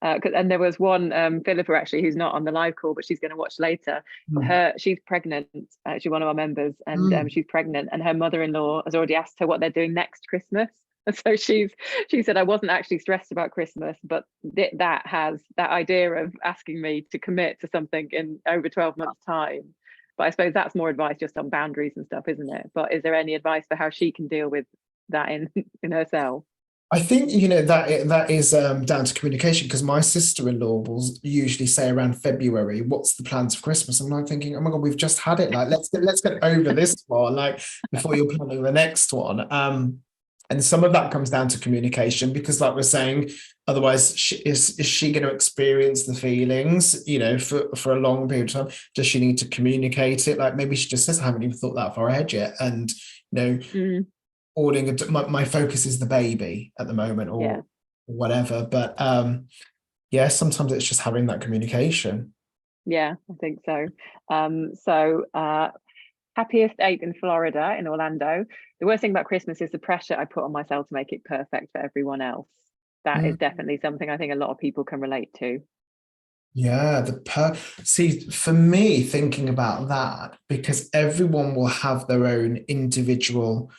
And there was one, Philippa, actually, who's not on the live call, but she's going to watch later. She's pregnant. She's one of our members, and she's pregnant, and her mother-in-law has already asked her what they're doing next Christmas. And so she said, I wasn't actually stressed about Christmas, but that idea of asking me to commit to something in over 12 months' time. But I suppose that's more advice just on boundaries and stuff, isn't it? But is there any advice for how she can deal with that in herself? I think that is down to communication, because my sister-in-law will usually say around February, what's the plans for Christmas? I'm like thinking, oh my god, we've just had it, like let's get over this one, like before you're planning the next one. And some of that comes down to communication, because like we're saying, otherwise is she going to experience the feelings, for a long period of time? Does she need to communicate it? Like maybe she just says, I haven't even thought that far ahead yet, and ordering my focus is the baby at the moment, or whatever. But sometimes it's just having that communication. Yeah, I think so. Happiest 8 in Florida, in Orlando. The worst thing about Christmas is the pressure I put on myself to make it perfect for everyone else. That is definitely something I think a lot of people can relate to. Yeah, see, for me, thinking about that, because everyone will have their own individual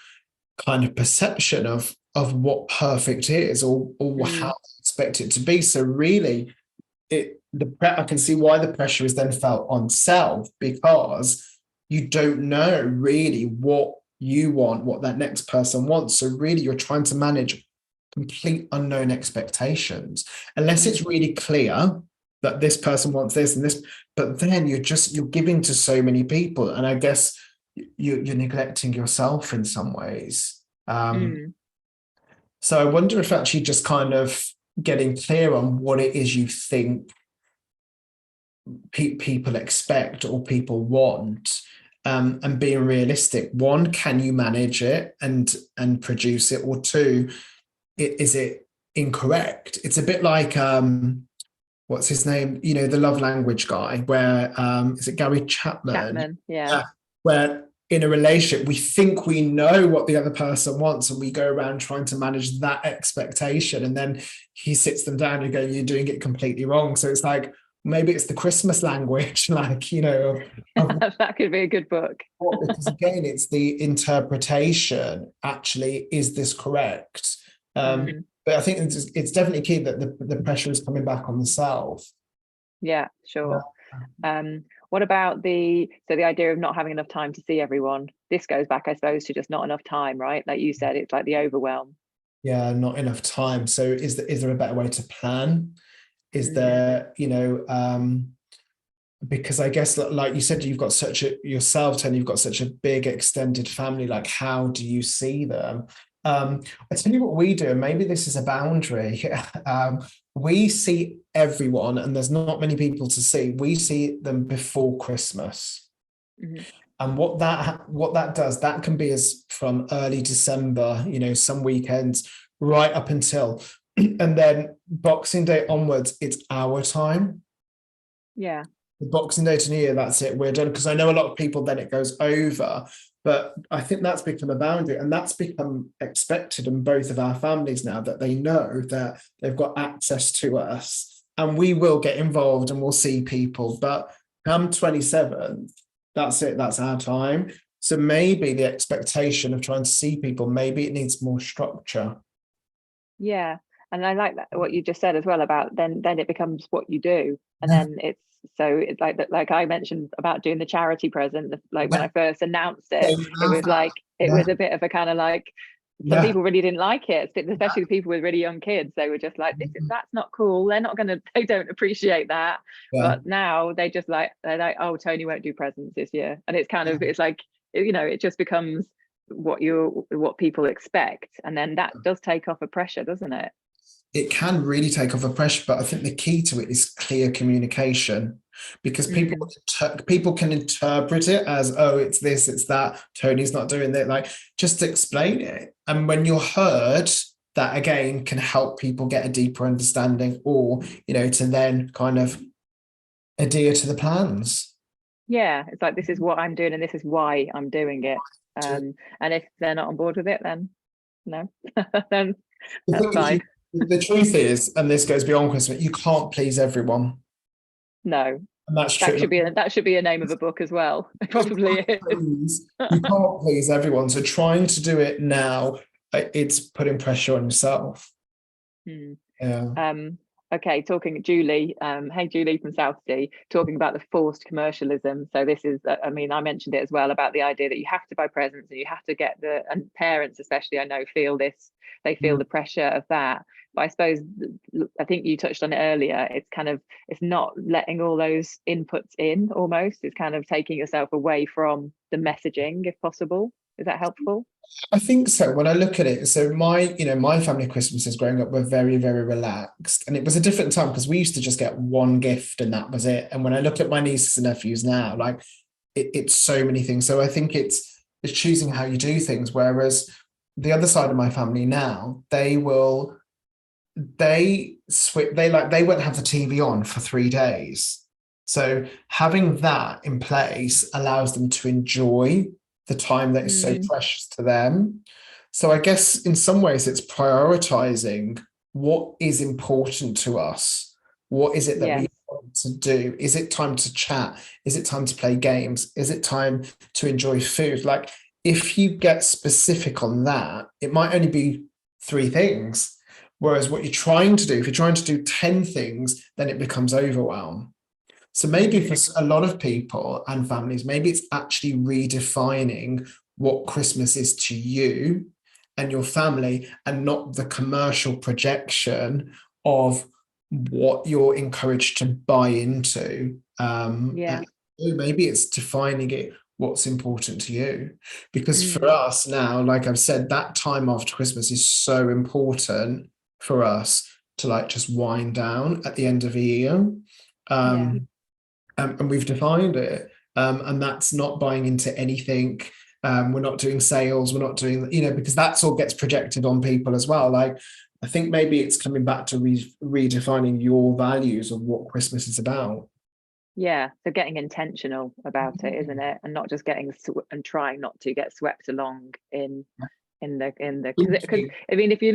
kind of perception of what perfect is, or how they expect it to be. So really, I can see why the pressure is then felt on self, because you don't know really what you want, what that next person wants. So really, you're trying to manage complete unknown expectations, unless it's really clear that this person wants this and this. But then you're giving to so many people, and I guess you're neglecting yourself in some ways. So I wonder if actually just kind of getting clear on what it is you think people expect or people want, and being realistic. One, can you manage it and produce it? Or two, is it incorrect? It's a bit like what's his name? The love language guy, where is it Gary Chapman? Yeah. Where in a relationship, we think we know what the other person wants, and we go around trying to manage that expectation. And then he sits them down and go, you're doing it completely wrong. So it's like, maybe it's the Christmas language, like, that could be a good book. Because again, it's the interpretation. Actually, is this correct? But I think it's definitely key that the pressure is coming back on the self. Yeah, sure. What about the idea of not having enough time to see everyone? This goes back, I suppose, to just not enough time, right? Like you said, it's like the overwhelm. Yeah, not enough time. So is there a better way to plan? Is there, because I guess, like you said, you've got yourself, and you've got such a big extended family. Like, how do you see them? I tell you what we do, and maybe this is a boundary. We see everyone, and there's not many people to see. We see them before Christmas. And what that does, that can be as from early December, some weekends, right up until, and then Boxing Day onwards, it's our time. Yeah. The Boxing Day to New Year, that's it, we're done. Because I know a lot of people, then it goes over. But I think that's become a boundary, and that's become expected in both of our families now, that they know that they've got access to us, and we will get involved and we'll see people. But come 27th, that's it, that's our time. So maybe the expectation of trying to see people, maybe it needs more structure. Yeah. And I like that what you just said as well about then it becomes what you do. And then it's like that, like I mentioned about doing the charity present, like when I first announced it, it was like it was a bit of a kind of like some people really didn't like it, especially the people with really young kids. They were just like, that's not cool. They don't appreciate that. But now they're like, oh, Tony won't do presents this year. And it's kind of, it's like, it just becomes what people expect. And then that does take off a pressure, doesn't it? It can really take off the pressure, but I think the key to it is clear communication, because people can interpret it as, oh, it's this, it's that, Tony's not doing that. Like, just explain it. And when you're heard, that again can help people get a deeper understanding, or, to then kind of adhere to the plans. Yeah, it's like, this is what I'm doing and this is why I'm doing it. And if they're not on board with it, then no, then that's fine. The truth is, and this goes beyond Christmas, you can't please everyone. No. And that's true. That should be a name of a book as well. It probably is. You can't please everyone. So trying to do it now, it's putting pressure on yourself. Yeah. Okay, talking Julie, hey Julie from South Sea, talking about the forced commercialism. So this is, I mentioned it as well, about the idea that you have to buy presents and you have to get and parents especially, I know, feel this, they feel the pressure of that. But I suppose, I think you touched on it earlier, it's not letting all those inputs in almost, it's kind of taking yourself away from the messaging if possible. Is that helpful? I think so. When I look at it, so my family Christmases growing up were very, very relaxed, and it was a different time because we used to just get one gift and that was it. And when I look at my nieces and nephews now, like it's so many things. So I think it's choosing how you do things. Whereas the other side of my family now, they won't have the TV on for 3 days. So having that in place allows them to enjoy the time that is so precious to them. So I guess in some ways it's prioritizing what is important to us. What is it that we want to do? Is it time to chat? Is it time to play games? Is it time to enjoy food? Like, if you get specific on that, it might only be 3 things. Whereas what you're trying to do, if you're trying to do 10 things, then it becomes overwhelm. So maybe for a lot of people and families, maybe it's actually redefining what Christmas is to you and your family, and not the commercial projection of what you're encouraged to buy into. Maybe it's defining it, what's important to you. Because for us now, like I've said, that time after Christmas is so important for us to like just wind down at the end of the year. And we've defined it, and that's not buying into anything. We're not doing sales, we're not doing, because that's all gets projected on people as well. Like, I think maybe it's coming back to redefining your values of what Christmas is about. Yeah, so getting intentional about it, isn't it? And not just and trying not to get swept along in the because if you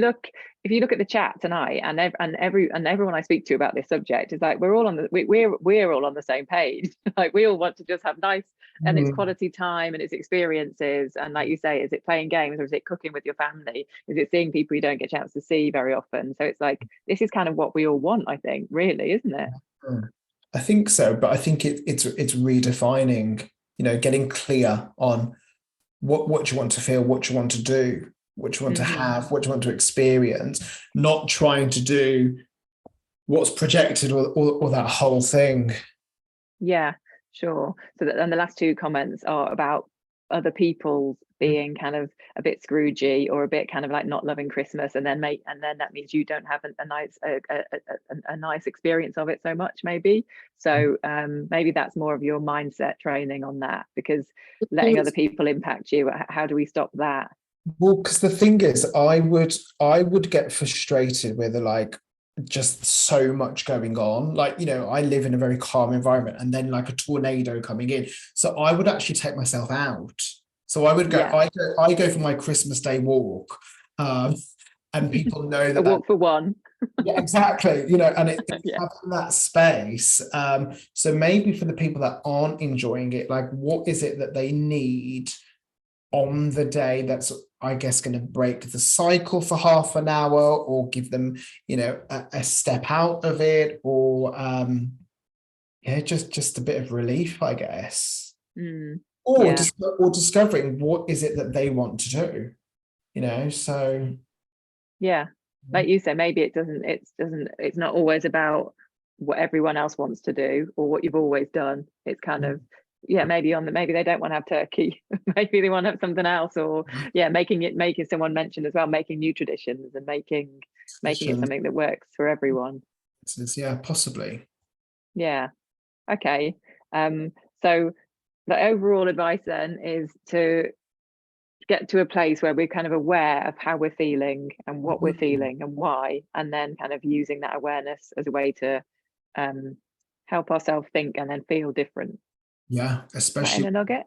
look at the chat tonight, and everyone I speak to about this subject is like, we're all on the same page. Like, we all want to just have nice, and it's quality time and it's experiences, and like you say, is it playing games, or is it cooking with your family, is it seeing people you don't get a chance to see very often? So it's like, this is kind of what we all want, I think, really, isn't it? I think so, but I think it's redefining, getting clear on what you want to feel, what you want to do, what you want to have, what you want to experience, not trying to do what's projected or that whole thing. Yeah, sure. So and the last 2 comments are about other people being kind of a bit Scroogey, or a bit kind of like not loving Christmas, and then that means you don't have a nice experience of it so much, maybe. So maybe that's more of your mindset training on that, because letting other people impact you, how do we stop that? Well, because the thing is, I would get frustrated with just so much going on. Like, I live in a very calm environment, and then like a tornado coming in. So I would actually take myself out. So I would go, I go for my Christmas Day walk. And people know that a walk for one. Yeah, exactly. And it's Yeah. having that space. So maybe for the people that aren't enjoying it, like what is it that they need on the day that's, I guess, going to break the cycle for half an hour, or give them, a step out of it, or yeah, just a bit of relief, I guess. Or Yeah. or discovering what is it that they want to do, so Yeah. Like you said, maybe it's not always about what everyone else wants to do or what you've always done. It's kind of, yeah, maybe maybe they don't want to have turkey. Maybe they want to have something else, or yeah, making someone mentioned as well, making new traditions and making it something that works for everyone. Yeah, possibly. Yeah. Okay. So the overall advice then is to get to a place where we're kind of aware of how we're feeling and what we're feeling and why, and then kind of using that awareness as a way to help ourselves think and then feel different. Yeah, In especially a nugget.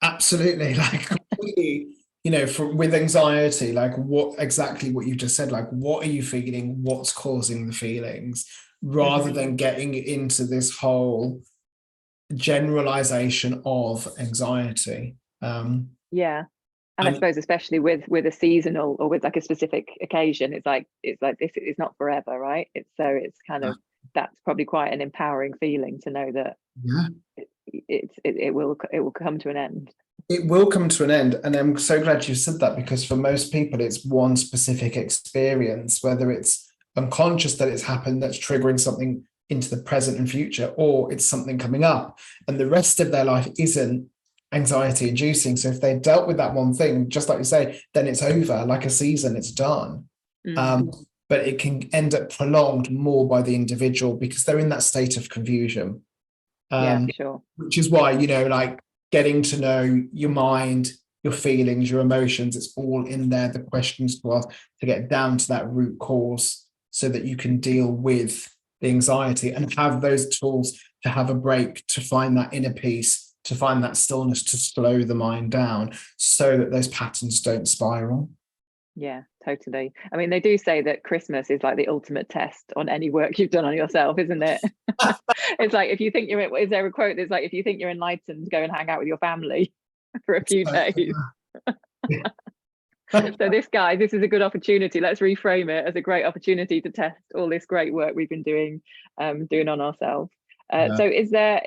absolutely, like completely, with anxiety, like what you just said, like what are you feeling, what's causing the feelings, rather than getting into this whole generalization of anxiety. Yeah. And I suppose especially with a seasonal or with like a specific occasion, it's like this is not forever, right? It's kind of, that's probably quite an empowering feeling to know that yeah, it will come to an end. it will come to an end. And I'm so glad you said that, because for most people it's one specific experience, whether it's unconscious that it's happened, that's triggering something into the present and future, or it's something coming up, and the rest of their life isn't anxiety inducing. So if they dealt with that one thing, just like you say, then it's over, like a season, it's done. But it can end up prolonged more by the individual because they're in that state of confusion. Yeah, for sure. Which is why, like getting to know your mind, your feelings, your emotions, it's all in there, the questions to ask, to get down to that root cause so that you can deal with the anxiety and have those tools to have a break, to find that inner peace, to find that stillness, to slow the mind down so that those patterns don't spiral. Yeah, totally. I mean, they do say that Christmas is like the ultimate test on any work you've done on yourself, isn't it? It's like, if you think is there a quote that's like, if you think you're enlightened, go and hang out with your family for a few days. So this is a good opportunity. Let's reframe it as a great opportunity to test all this great work we've been doing on ourselves. So is there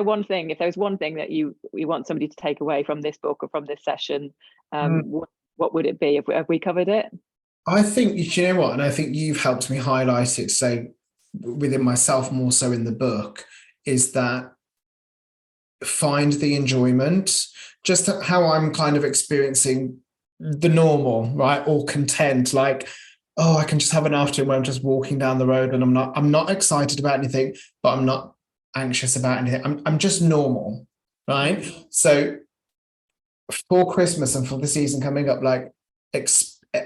one thing, if there's one thing that you want somebody to take away from this book or from this session, what would it be? Have we covered it? I think, you know what, and I think you've helped me highlight it, say within myself more so in the book, is that find the enjoyment, just how I'm kind of experiencing the normal, right? Or content, like, oh, I can just have an afternoon where I'm just walking down the road and I'm not excited about anything, but I'm not anxious about anything. I'm just normal, right? So for Christmas and for the season coming up, like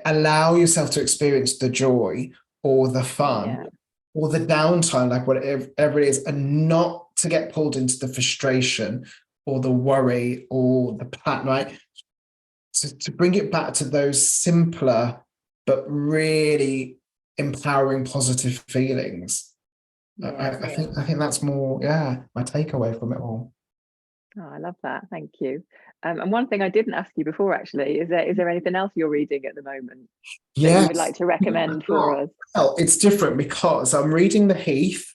allow yourself to experience the joy or the fun or the downtime, like whatever it is, and not to get pulled into the frustration or the worry or the pattern, right? To bring it back to those simpler but really empowering, positive feelings. I think that's more, my takeaway from it all. Oh, I love that. Thank you. And one thing I didn't ask you before, actually, is there anything else you're reading at the moment that you would like to recommend for us? Well, it's different because I'm reading The Heath.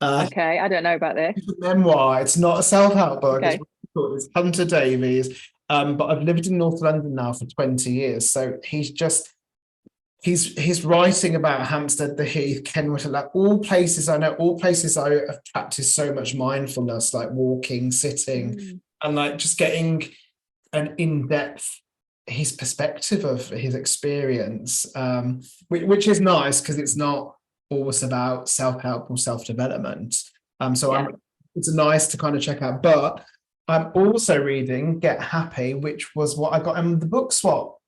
Okay, I don't know about this. It's a memoir. It's not a self-help book. Okay. It's Hunter Davies. But I've lived in North London now for 20 years. So he's writing about Hampstead, the Heath, Kenwood, like all places I know, all places I have practiced so much mindfulness, like walking, sitting, and like just getting an in-depth his perspective of his experience, which is nice because it's not always about self-help or self-development. It's nice to kind of check out. But I'm also reading Get Happy, which was what I got in the book swap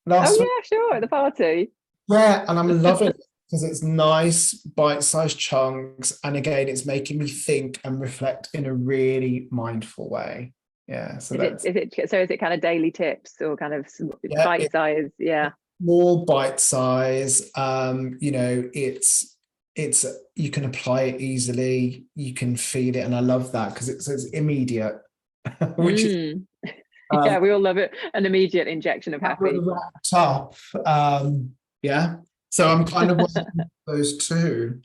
last week. Sure, at the party. Yeah, and I'm loving it because it's nice, bite-sized chunks, and again, it's making me think and reflect in a really mindful way. Yeah, so is it kind of daily tips or kind of bite size? Yeah. more bite size. You know, it's you can apply it easily, you can feel it, and I love that because it's immediate, which is Yeah, we all love it. An immediate injection of happy. wrapped up. Yeah. So I'm kind of working those two.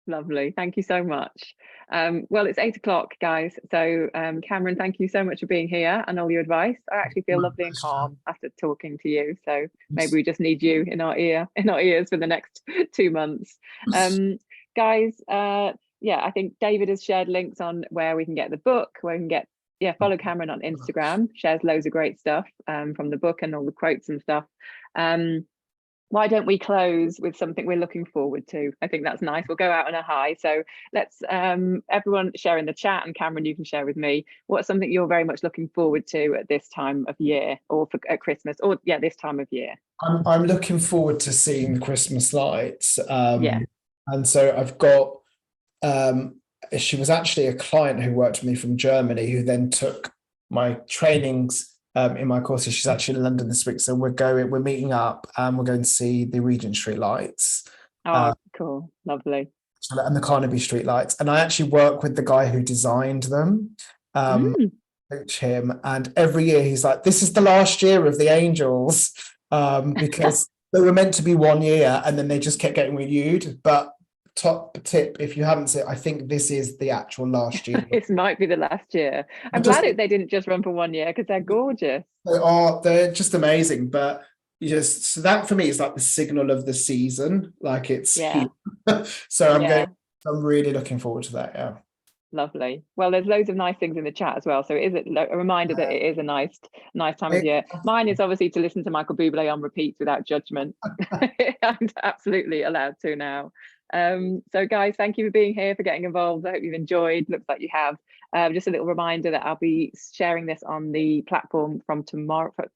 Lovely. Thank you so much. Well, it's 8 o'clock, guys. So Kamran, thank you so much for being here and all your advice. I actually feel lovely and calm after talking to you. So maybe we just need you in our ears for the next 2 months. Guys, yeah, I think David has shared links on where we can get the book, where we can get, follow Kamran on Instagram, shares loads of great stuff from the book and all the quotes and stuff. Why don't we close with something we're looking forward to? I think that's nice. We'll go out on a high. So let's everyone share in the chat, and Kamran, you can share with me what's something you're very much looking forward to at this time of year, or at Christmas, or this time of year. I'm looking forward to seeing the Christmas lights. Yeah. And so I've got she was actually a client who worked with me from Germany, who then took my trainings in my courses. She's actually in London this week, so we're meeting up and we're going to see the Regent Street lights. Oh, cool, lovely. And the Carnaby Street lights. And I actually work with the guy who designed them. Coach him, and every year he's like, "This is the last year of the Angels," because they were meant to be 1 year, and then they just kept getting renewed. But top tip, if you haven't seen, I think this is the actual last year. This might be the last year. I'm glad they didn't just run for 1 year, because they're gorgeous. They're just amazing. But so that for me is like the signal of the season, like it's here. So I'm really looking forward to that. Yeah, lovely. Well, there's loads of nice things in the chat as well, so it is a reminder that it is a nice time of year. Mine is obviously to listen to Michael Bublé on repeat without judgment. I'm absolutely allowed to now. So guys, thank you for being here, for getting involved. I hope you've enjoyed. Looks like you have. Just a little reminder that I'll be sharing this on the platform from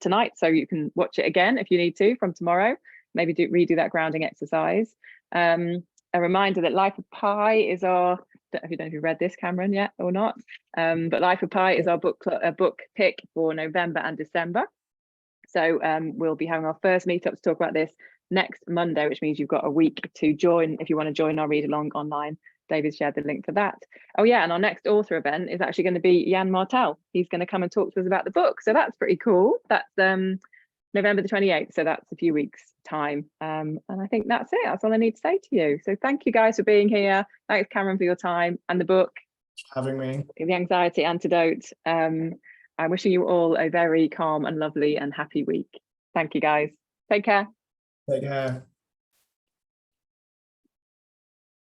tonight, so you can watch it again if you need to from tomorrow. Maybe redo that grounding exercise. A reminder that Life of Pi is our, I don't know if you've read this, Kamran, yet or not, but Life of Pi is our book pick for November and December. So we'll be having our first meetup to talk about this next Monday, which means you've got a week to join if you want to join our read along online. David shared the link for that. Oh yeah, and our next author event is actually going to be Jan Martel. He's going to come and talk to us about the book, so that's pretty cool. That's November the 28th, so that's a few weeks time. And I think that's it. That's all I need to say to you. So thank you guys for being here. Thanks, Kamran, for your time and the book. Having me. The Anxiety Antidote. I'm wishing you all a very calm and lovely and happy week. Thank you, guys. Take care. Take care.